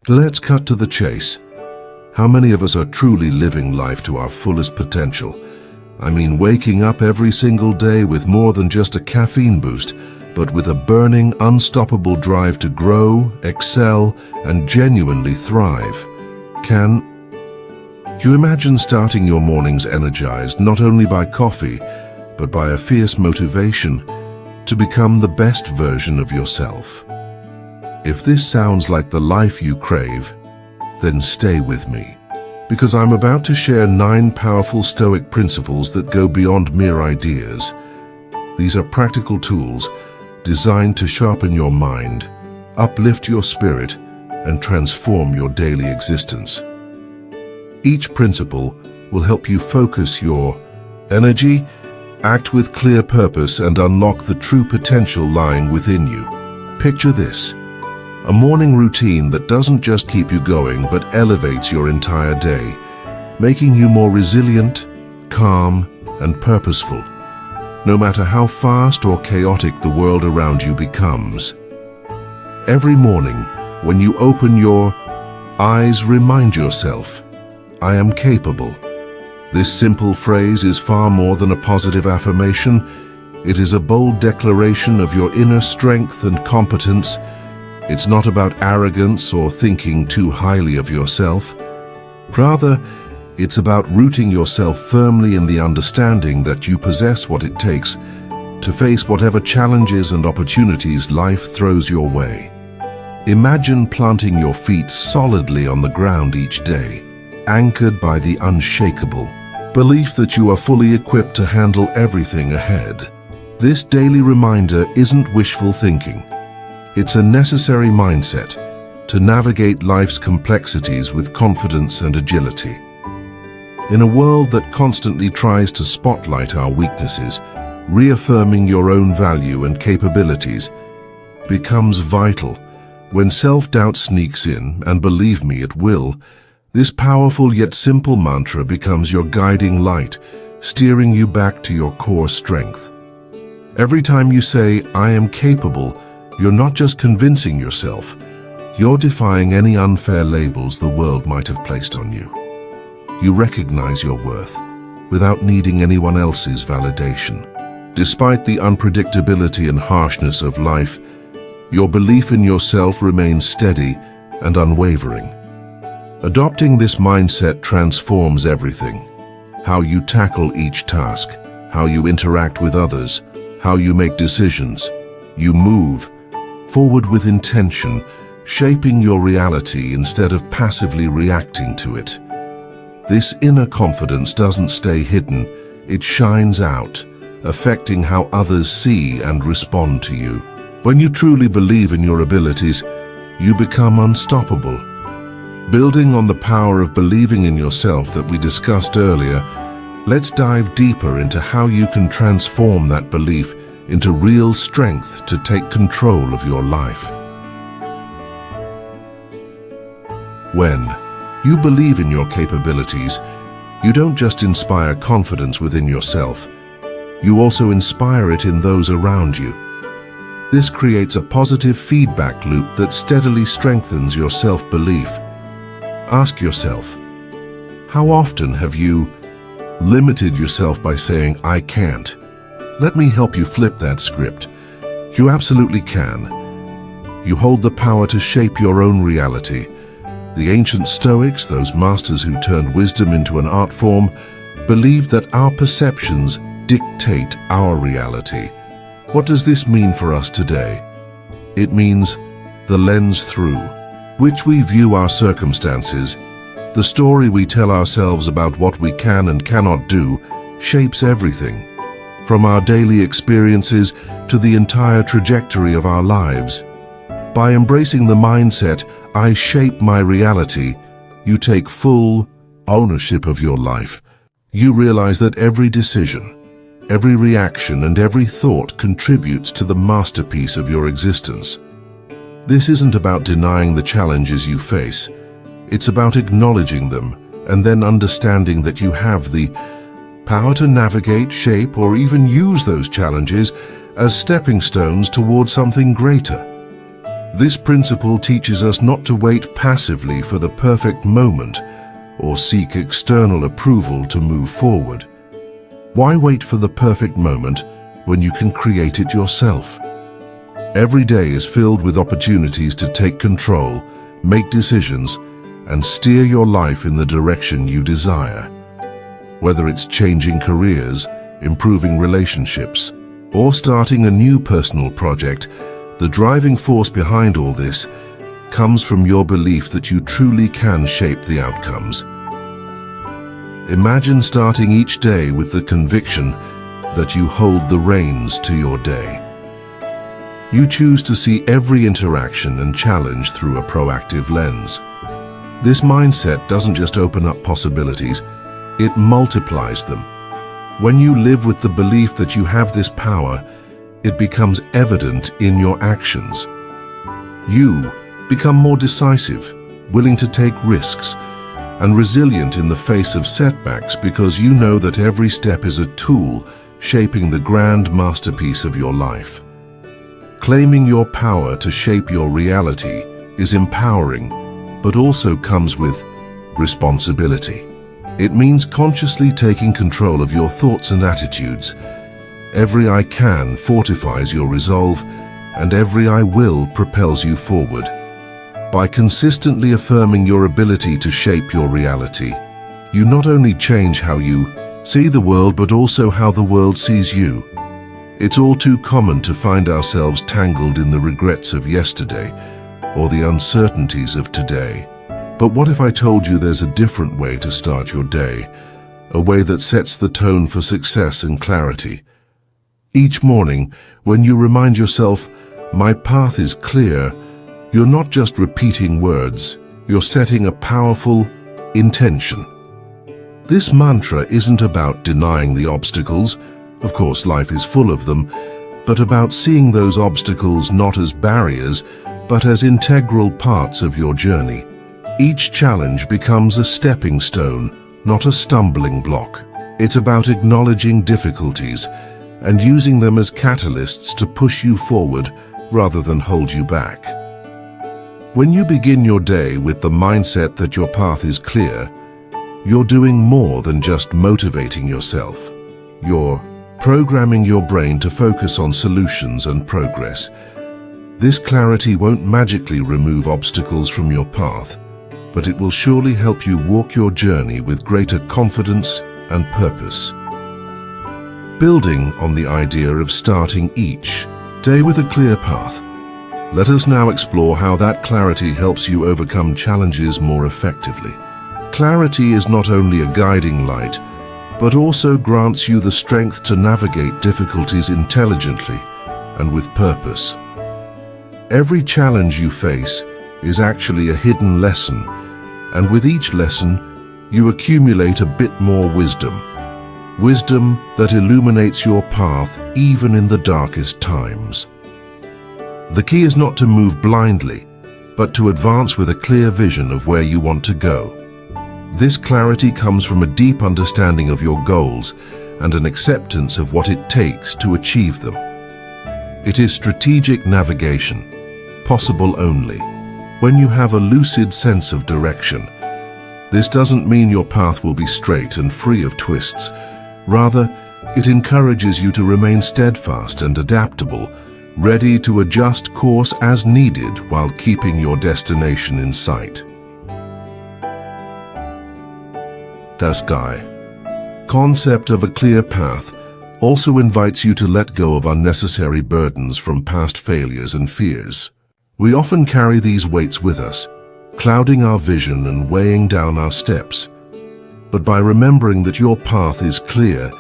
Let's cut to the chase. How many of us are truly living life to our fullest potential? I mean, waking up every single day with more than just a caffeine boost, but with a burning, unstoppable drive to grow, excel, and genuinely thrive. Can you imagine starting your mornings energized not only by coffee, but by a fierce motivation to become the best version of yourself? If this sounds like the life you crave, then stay with me, because I'm about to share 9 powerful Stoic principles that go beyond mere ideas. These are practical tools designed to sharpen your mind, uplift your spirit, and transform your daily existence. Each principle will help you focus your energy, act with clear purpose, and unlock the true potential lying within you. Picture this: a morning routine that doesn't just keep you going but elevates your entire day, making you more resilient, calm, and purposeful, no matter how fast or chaotic the world around you becomes. Every morning, when you open your eyes, remind yourself, "I am capable." This simple phrase is far more than a positive affirmation. It is a bold declaration of your inner strength and competence. It's not about arrogance or thinking too highly of yourself. Rather, it's about rooting yourself firmly in the understanding that you possess what it takes to face whatever challenges and opportunities life throws your way. Imagine planting your feet solidly on the ground each day, anchored by the unshakable belief that you are fully equipped to handle everything ahead. This daily reminder isn't wishful thinking. It's a necessary mindset to navigate life's complexities with confidence and agility. In a world that constantly tries to spotlight our weaknesses, reaffirming your own value and capabilities becomes vital. When self-doubt sneaks in, and believe me, it will, this powerful yet simple mantra becomes your guiding light, steering you back to your core strength. Every time you say, "I am capable," you're not just convincing yourself, you're defying any unfair labels the world might have placed on you. You recognize your worth without needing anyone else's validation. Despite the unpredictability and harshness of life, your belief in yourself remains steady and unwavering. Adopting this mindset transforms everything: how you tackle each task, how you interact with others, how you make decisions. You move forward with intention, shaping your reality instead of passively reacting to it. This inner confidence doesn't stay hidden, it shines out, affecting how others see and respond to you. When you truly believe in your abilities, you become unstoppable. Building on the power of believing in yourself that we discussed earlier, let's dive deeper into how you can transform that belief into real strength to take control of your life. When you believe in your capabilities, you don't just inspire confidence within yourself, you also inspire it in those around you. This creates a positive feedback loop that steadily strengthens your self-belief. Ask yourself, how often have you limited yourself by saying, "I can't"? Let me help you flip that script. You absolutely can. You hold the power to shape your own reality. The ancient Stoics, those masters who turned wisdom into an art form, believed that our perceptions dictate our reality. What does this mean for us today? It means the lens through which we view our circumstances, the story we tell ourselves about what we can and cannot do, shapes everything, from our daily experiences to the entire trajectory of our lives. By embracing the mindset, "I shape my reality," you take full ownership of your life. You realize that every decision, every reaction, and every thought contributes to the masterpiece of your existence. This isn't about denying the challenges you face. It's about acknowledging them and then understanding that you have the power to navigate, shape, or even use those challenges as stepping stones towards something greater. This principle teaches us not to wait passively for the perfect moment or seek external approval to move forward. Why wait for the perfect moment when you can create it yourself? Every day is filled with opportunities to take control, make decisions, and steer your life in the direction you desire. Whether it's changing careers, improving relationships, or starting a new personal project, the driving force behind all this comes from your belief that you truly can shape the outcomes. Imagine starting each day with the conviction that you hold the reins to your day. You choose to see every interaction and challenge through a proactive lens. This mindset doesn't just open up possibilities, it multiplies them. When you live with the belief that you have this power, it becomes evident in your actions. You become more decisive, willing to take risks, and resilient in the face of setbacks because you know that every step is a tool shaping the grand masterpiece of your life. Claiming your power to shape your reality is empowering, but also comes with responsibility. It means consciously taking control of your thoughts and attitudes. Every I can fortifies your resolve, and every I will propels you forward. By consistently affirming your ability to shape your reality, you not only change how you see the world, but also how the world sees you. It's all too common to find ourselves tangled in the regrets of yesterday or the uncertainties of today. But what if I told you there's a different way to start your day, a way that sets the tone for success and clarity? Each morning, when you remind yourself, "My path is clear," you're not just repeating words, you're setting a powerful intention. This mantra isn't about denying the obstacles, of course life is full of them, but about seeing those obstacles not as barriers, but as integral parts of your journey. Each challenge becomes a stepping stone, not a stumbling block. It's about acknowledging difficulties and using them as catalysts to push you forward rather than hold you back. When you begin your day with the mindset that your path is clear, you're doing more than just motivating yourself. You're programming your brain to focus on solutions and progress. This clarity won't magically remove obstacles from your path, but it will surely help you walk your journey with greater confidence and purpose. Building on the idea of starting each day with a clear path, let us now explore how that clarity helps you overcome challenges more effectively. Clarity is not only a guiding light, but also grants you the strength to navigate difficulties intelligently and with purpose. Every challenge you face is actually a hidden lesson, and with each lesson, you accumulate a bit more wisdom. Wisdom that illuminates your path even in the darkest times. The key is not to move blindly, but to advance with a clear vision of where you want to go. This clarity comes from a deep understanding of your goals and an acceptance of what it takes to achieve them. It is strategic navigation, possible only when you have a lucid sense of direction. This doesn't mean your path will be straight and free of twists. Rather, it encourages you to remain steadfast and adaptable, ready to adjust course as needed while keeping your destination in sight. Das Guy. Concept of a clear path also invites you to let go of unnecessary burdens from past failures and fears. We often carry these weights with us, clouding our vision and weighing down our steps. But by remembering that your path is clear,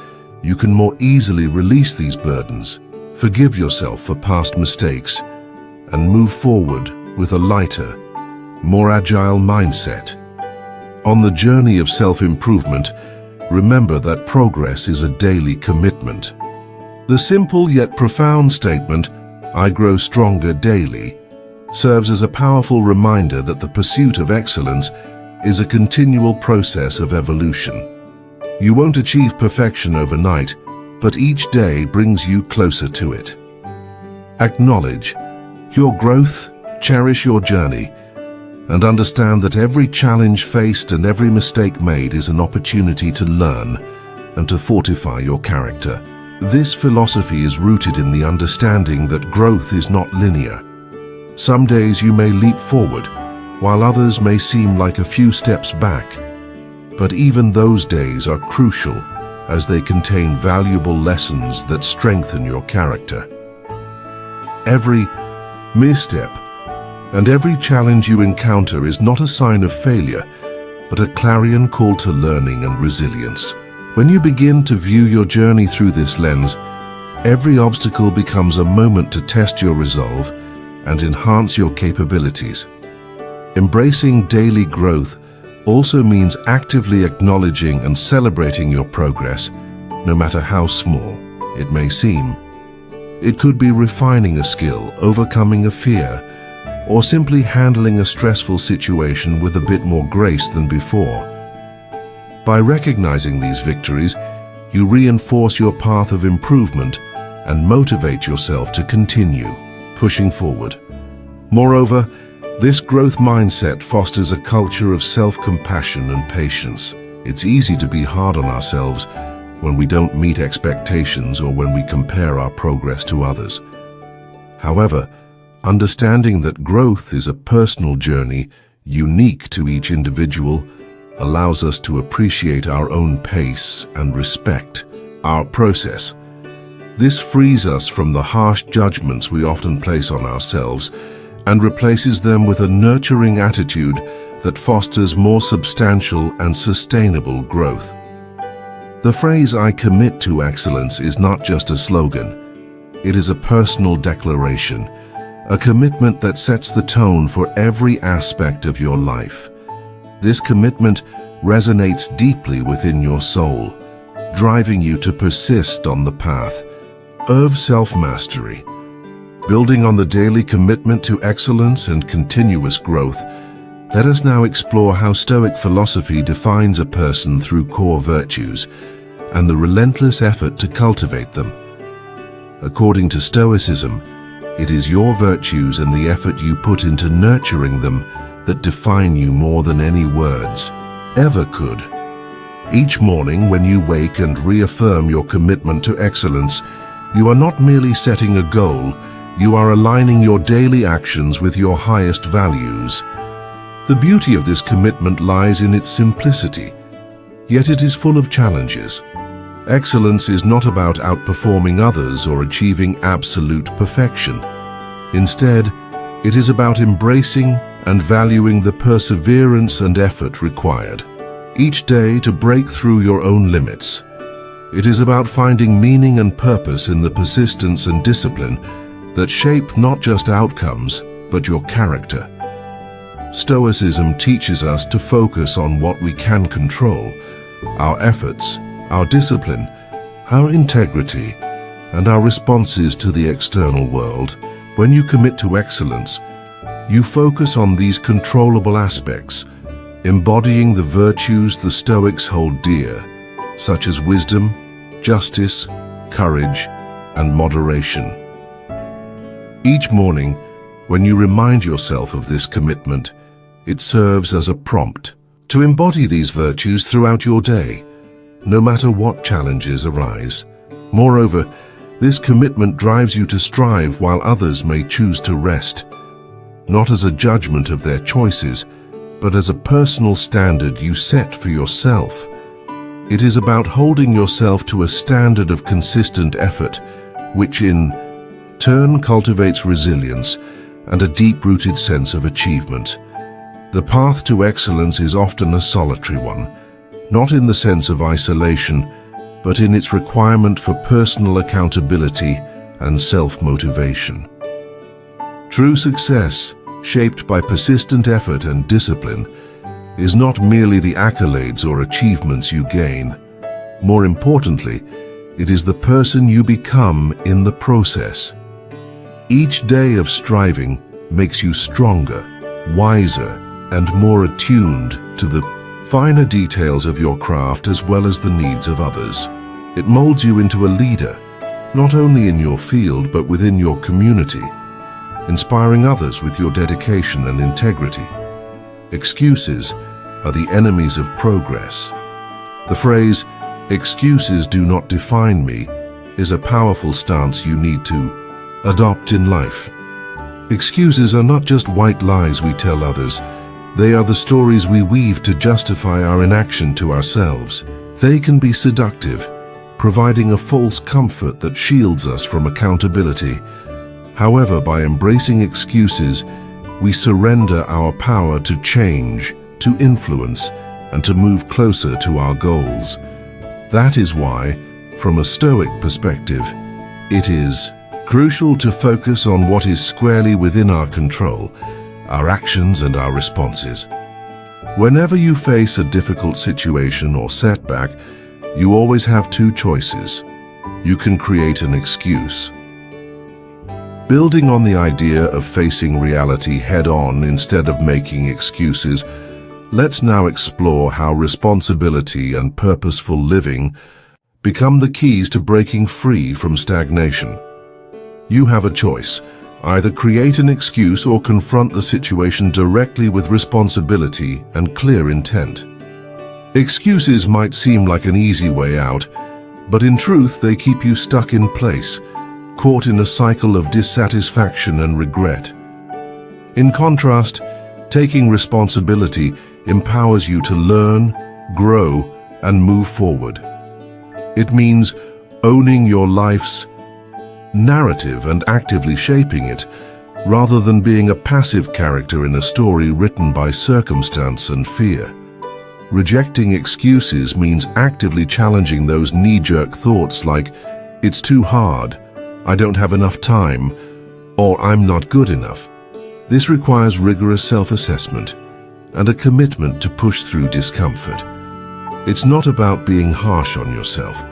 you can more easily release these burdens, forgive yourself for past mistakes, and move forward with a lighter, more agile mindset. On the journey of self-improvement, remember that progress is a daily commitment. The simple yet profound statement, "I grow stronger daily," serves as a powerful reminder that the pursuit of excellence is a continual process of evolution. You won't achieve perfection overnight, but each day brings you closer to it. Acknowledge your growth Cherish your journey and understand that every challenge faced and every mistake made is an opportunity to learn and to fortify your character. This philosophy is rooted in the understanding that growth is not linear. Some days you may leap forward, while others may seem like a few steps back. But even those days are crucial as they contain valuable lessons that strengthen your character. Every misstep and every challenge you encounter is not a sign of failure, but a clarion call to learning and resilience. When you begin to view your journey through this lens, every obstacle becomes a moment to test your resolve and enhance your capabilities. Embracing daily growth also means actively acknowledging and celebrating your progress, no matter how small it may seem. It could be refining a skill, overcoming a fear, or simply handling a stressful situation with a bit more grace than before. By recognizing these victories, you reinforce your path of improvement and motivate yourself to continue pushing forward. Moreover, this growth mindset fosters a culture of self-compassion and patience. It's easy to be hard on ourselves when we don't meet expectations or when we compare our progress to others. However, understanding that growth is a personal journey unique to each individual allows us to appreciate our own pace and respect our process. This frees us from the harsh judgments we often place on ourselves and replaces them with a nurturing attitude that fosters more substantial and sustainable growth. The phrase "I commit to excellence" is not just a slogan. It is a personal declaration, a commitment that sets the tone for every aspect of your life. This commitment resonates deeply within your soul, driving you to persist on the path of self-mastery. Building on the daily commitment to excellence and continuous growth, let us now explore how Stoic philosophy defines a person through core virtues and the relentless effort to cultivate them. According to Stoicism, it is your virtues and the effort you put into nurturing them that define you more than any words ever could. Each morning when you wake and reaffirm your commitment to excellence, you are not merely setting a goal, you are aligning your daily actions with your highest values. The beauty of this commitment lies in its simplicity, yet it is full of challenges. Excellence is not about outperforming others or achieving absolute perfection. Instead, it is about embracing and valuing the perseverance and effort required each day to break through your own limits. It is about finding meaning and purpose in the persistence and discipline that shape not just outcomes, but your character. Stoicism teaches us to focus on what we can control: our efforts, our discipline, our integrity, and our responses to the external world. When you commit to excellence, you focus on these controllable aspects, embodying the virtues the Stoics hold dear, such as wisdom, justice, courage, and moderation. Each morning, when you remind yourself of this commitment, it serves as a prompt to embody these virtues throughout your day, no matter what challenges arise. Moreover, this commitment drives you to strive while others may choose to rest, not as a judgment of their choices, but as a personal standard you set for yourself. It is about holding yourself to a standard of consistent effort, which in turn cultivates resilience and a deep-rooted sense of achievement. The path to excellence is often a solitary one, not in the sense of isolation, but in its requirement for personal accountability and self-motivation. True success, shaped by persistent effort and discipline, is not merely the accolades or achievements you gain. More importantly, it is the person you become in the process. Each day of striving makes you stronger, wiser, and more attuned to the finer details of your craft as well as the needs of others. It molds you into a leader, not only in your field but within your community. inspiring others with your dedication and integrity. Excuses are the enemies of progress. The phrase, "Excuses do not define me," is a powerful stance you need to adopt in life. Excuses are not just white lies we tell others. They are the stories we weave to justify our inaction to ourselves. They can be seductive, providing a false comfort that shields us from accountability. However, by embracing excuses, we surrender our power to change, to influence, and to move closer to our goals. That is why, from a Stoic perspective, it is crucial to focus on what is squarely within our control, our actions and our responses. Whenever you face a difficult situation or setback, you always have two choices. You can create an excuse. Building on the idea of facing reality head-on instead of making excuses, let's now explore how responsibility and purposeful living become the keys to breaking free from stagnation. You have a choice. Either create an excuse or confront the situation directly with responsibility and clear intent. Excuses might seem like an easy way out, but in truth they keep you stuck in place, caught in a cycle of dissatisfaction and regret. In contrast, taking responsibility empowers you to learn, grow, and move forward. It means owning your life's narrative and actively shaping it, rather than being a passive character in a story written by circumstance and fear. Rejecting excuses means actively challenging those knee-jerk thoughts like, "It's too hard," "I don't have enough time," or "I'm not good enough." This requires rigorous self-assessment and a commitment to push through discomfort. It's not about being harsh on yourself,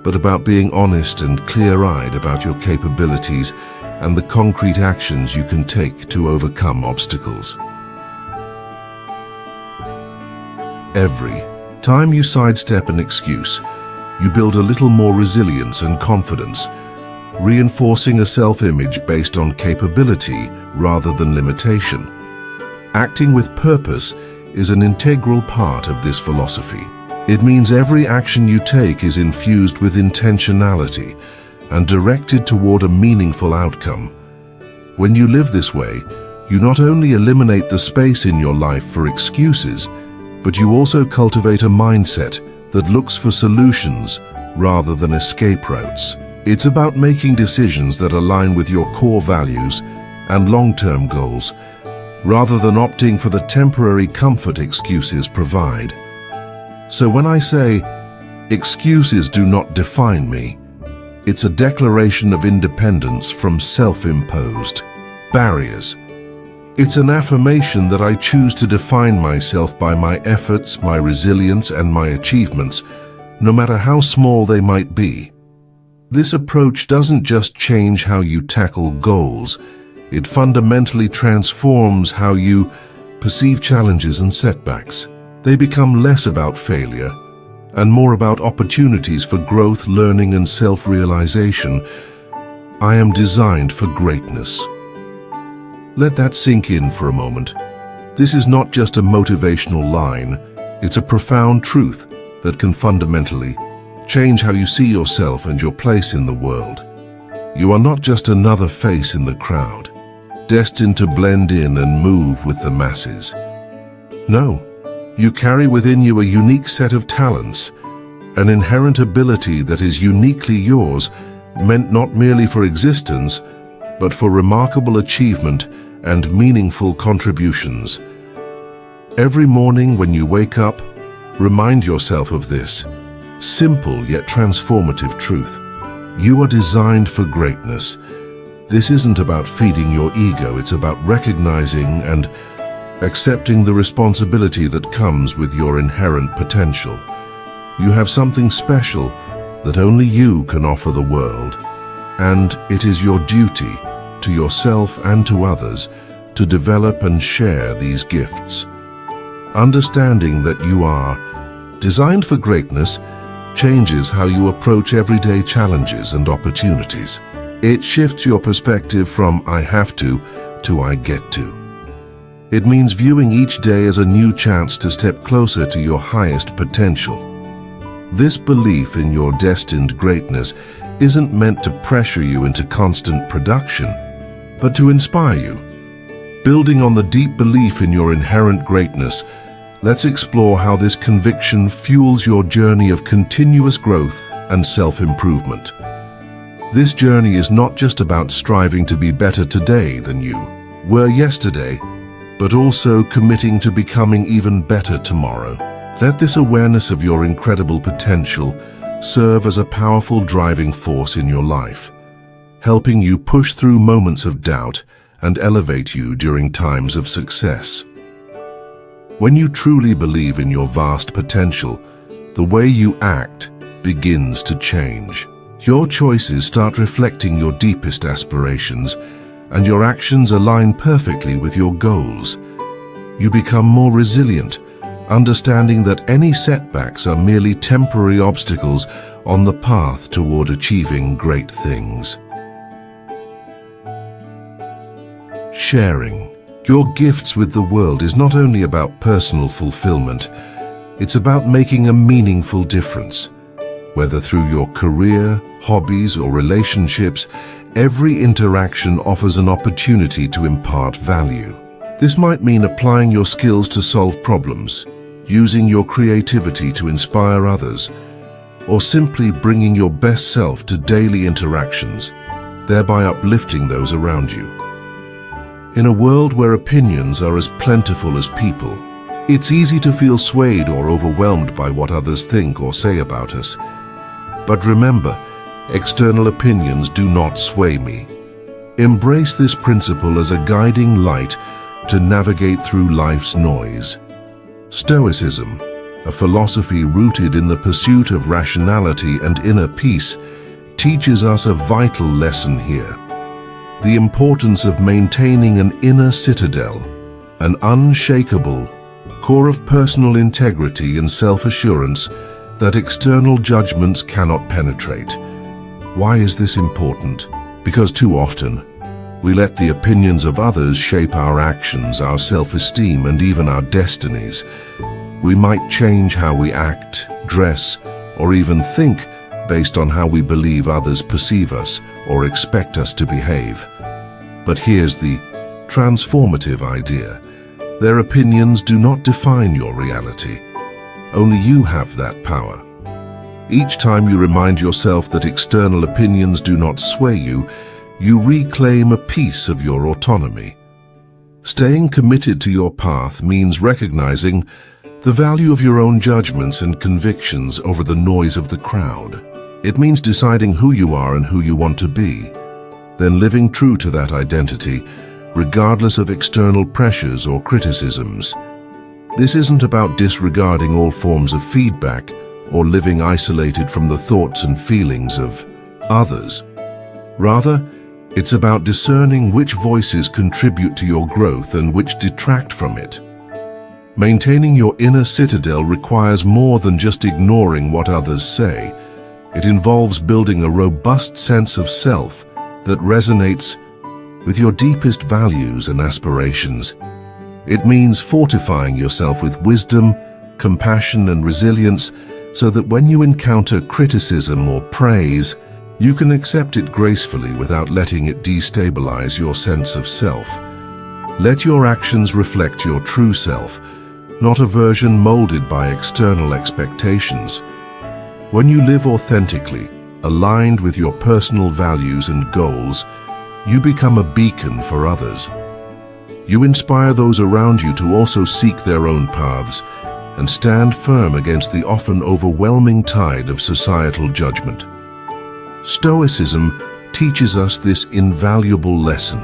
but about being honest and clear-eyed about your capabilities and the concrete actions you can take to overcome obstacles. Every time you sidestep an excuse, you build a little more resilience and confidence, reinforcing a self-image based on capability rather than limitation. Acting with purpose is an integral part of this philosophy. It means every action you take is infused with intentionality and directed toward a meaningful outcome. When you live this way, you not only eliminate the space in your life for excuses, but you also cultivate a mindset that looks for solutions rather than escape routes. It's about making decisions that align with your core values and long-term goals, rather than opting for the temporary comfort excuses provide. So when I say, "Excuses do not define me," it's a declaration of independence from self-imposed barriers. It's an affirmation that I choose to define myself by my efforts, my resilience, and my achievements, no matter how small they might be. This approach doesn't just change how you tackle goals, it fundamentally transforms how you perceive challenges and setbacks. They become less about failure and more about opportunities for growth, learning, and self-realization. I am designed for greatness. Let that sink in for a moment. This is not just a motivational line, it's a profound truth that can fundamentally change how you see yourself and your place in the world. You are not just another face in the crowd, destined to blend in and move with the masses. No, you carry within you a unique set of talents, an inherent ability that is uniquely yours, meant not merely for existence, but for remarkable achievement and meaningful contributions. Every morning when you wake up, remind yourself of this simple yet transformative truth. You are designed for greatness. This isn't about feeding your ego, it's about recognizing and accepting the responsibility that comes with your inherent potential. You have something special that only you can offer the world, and it is your duty to yourself and to others to develop and share these gifts. Understanding that you are designed for greatness changes how you approach everyday challenges and opportunities. It shifts your perspective from "I have to" "I get to." It means viewing each day as a new chance to step closer to your highest potential. This belief in your destined greatness isn't meant to pressure you into constant production, but to inspire you. Building on the deep belief in your inherent greatness, let's explore how this conviction fuels your journey of continuous growth and self-improvement. This journey is not just about striving to be better today than you were yesterday, but also committing to becoming even better tomorrow. Let this awareness of your incredible potential serve as a powerful driving force in your life, helping you push through moments of doubt and elevate you during times of success. When you truly believe in your vast potential, the way you act begins to change. Your choices start reflecting your deepest aspirations, and your actions align perfectly with your goals. You become more resilient, understanding that any setbacks are merely temporary obstacles on the path toward achieving great things. Sharing your gifts with the world is not only about personal fulfillment, it's about making a meaningful difference. Whether through your career, hobbies, or relationships, every interaction offers an opportunity to impart value. This might mean applying your skills to solve problems, using your creativity to inspire others, or simply bringing your best self to daily interactions, thereby uplifting those around you. In a world where opinions are as plentiful as people, it's easy to feel swayed or overwhelmed by what others think or say about us. But remember, external opinions do not sway me. Embrace this principle as a guiding light to navigate through life's noise. Stoicism, a philosophy rooted in the pursuit of rationality and inner peace, teaches us a vital lesson here: the importance of maintaining an inner citadel, an unshakable core of personal integrity and self-assurance that external judgments cannot penetrate. Why is this important? Because too often, we let the opinions of others shape our actions, our self-esteem, and even our destinies. We might change how we act, dress, or even think based on how we believe others perceive us or expect us to behave. But here's the transformative idea: their opinions do not define your reality. Only you have that power. Each time you remind yourself that external opinions do not sway you, you reclaim a piece of your autonomy. Staying committed to your path means recognizing the value of your own judgments and convictions over the noise of the crowd. It means deciding who you are and who you want to be, then living true to that identity, regardless of external pressures or criticisms. This isn't about disregarding all forms of feedback or living isolated from the thoughts and feelings of others. Rather, it's about discerning which voices contribute to your growth and which detract from it. Maintaining your inner citadel requires more than just ignoring what others say. It involves building a robust sense of self that resonates with your deepest values and aspirations. It means fortifying yourself with wisdom, compassion, and resilience so that when you encounter criticism or praise, you can accept it gracefully without letting it destabilize your sense of self. Let your actions reflect your true self, not a version molded by external expectations. When you live authentically, aligned with your personal values and goals, you become a beacon for others. You inspire those around you to also seek their own paths and stand firm against the often overwhelming tide of societal judgment. Stoicism teaches us this invaluable lesson.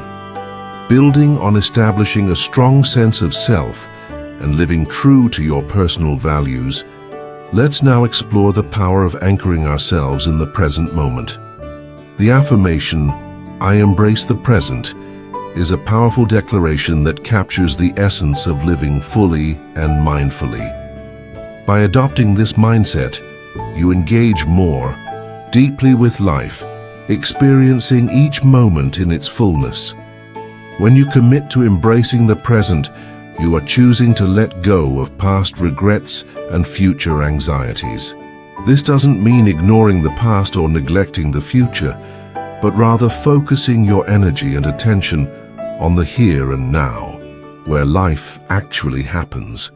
Building on establishing a strong sense of self and living true to your personal values, let's now explore the power of anchoring ourselves in the present moment. The affirmation, "I embrace the present," is a powerful declaration that captures the essence of living fully and mindfully. By adopting this mindset, you engage more deeply with life experiencing each moment in its fullness. When you commit to embracing the present, you are choosing to let go of past regrets and future anxieties. This doesn't mean ignoring the past or neglecting the future, but rather focusing your energy and attention on the here and now, where life actually happens.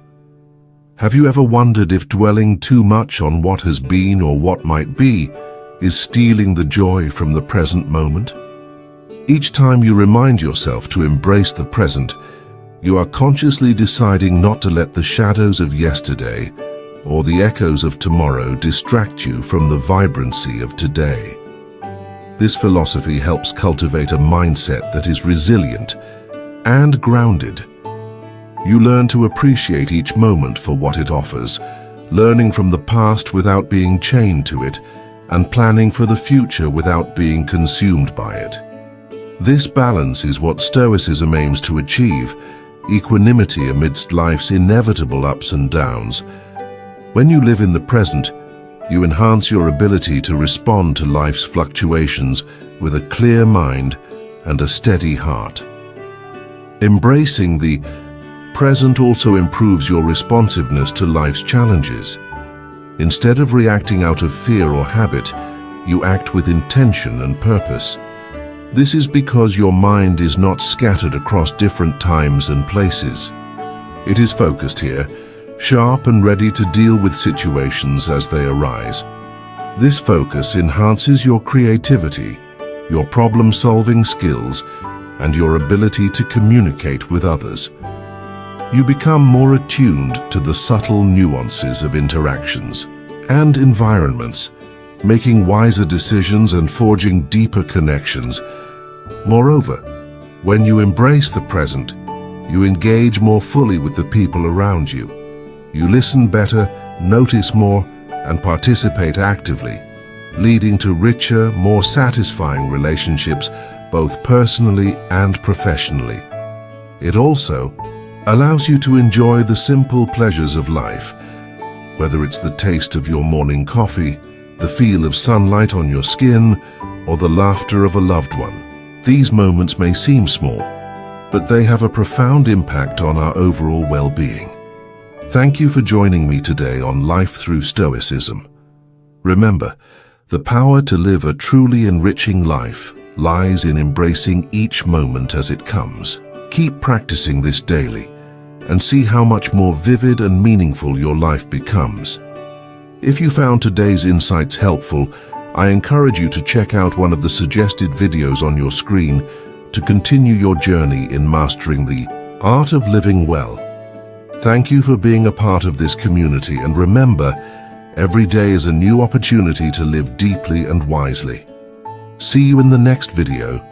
Have you ever wondered if dwelling too much on what has been or what might be is stealing the joy from the present moment? Each time you remind yourself to embrace the present, you are consciously deciding not to let the shadows of yesterday or the echoes of tomorrow distract you from the vibrancy of today. This philosophy helps cultivate a mindset that is resilient and grounded. You learn to appreciate each moment for what it offers, learning from the past without being chained to it, and planning for the future without being consumed by it. This balance is what Stoicism aims to achieve, equanimity amidst life's inevitable ups and downs. When you live in the present, you enhance your ability to respond to life's fluctuations with a clear mind and a steady heart. Embracing the present also improves your responsiveness to life's challenges. Instead of reacting out of fear or habit, you act with intention and purpose. This is because your mind is not scattered across different times and places. It is focused here, sharp and ready to deal with situations as they arise. This focus enhances your creativity, your problem-solving skills, and your ability to communicate with others. You become more attuned to the subtle nuances of interactions and environments, making wiser decisions and forging deeper connections. Moreover, when you embrace the present, you engage more fully with the people around you. You listen better, notice more, and participate actively, leading to richer, more satisfying relationships, both personally and professionally. It also allows you to enjoy the simple pleasures of life, whether it's the taste of your morning coffee, the feel of sunlight on your skin, or the laughter of a loved one. These moments may seem small, but they have a profound impact on our overall well-being. Thank you for joining me today on Life Through Stoicism. Remember, the power to live a truly enriching life lies in embracing each moment as it comes. Keep practicing this daily and see how much more vivid and meaningful your life becomes. If you found today's insights helpful, I encourage you to check out one of the suggested videos on your screen to continue your journey in mastering the art of living well. Thank you for being a part of this community, and remember, every day is a new opportunity to live deeply and wisely. See you in the next video.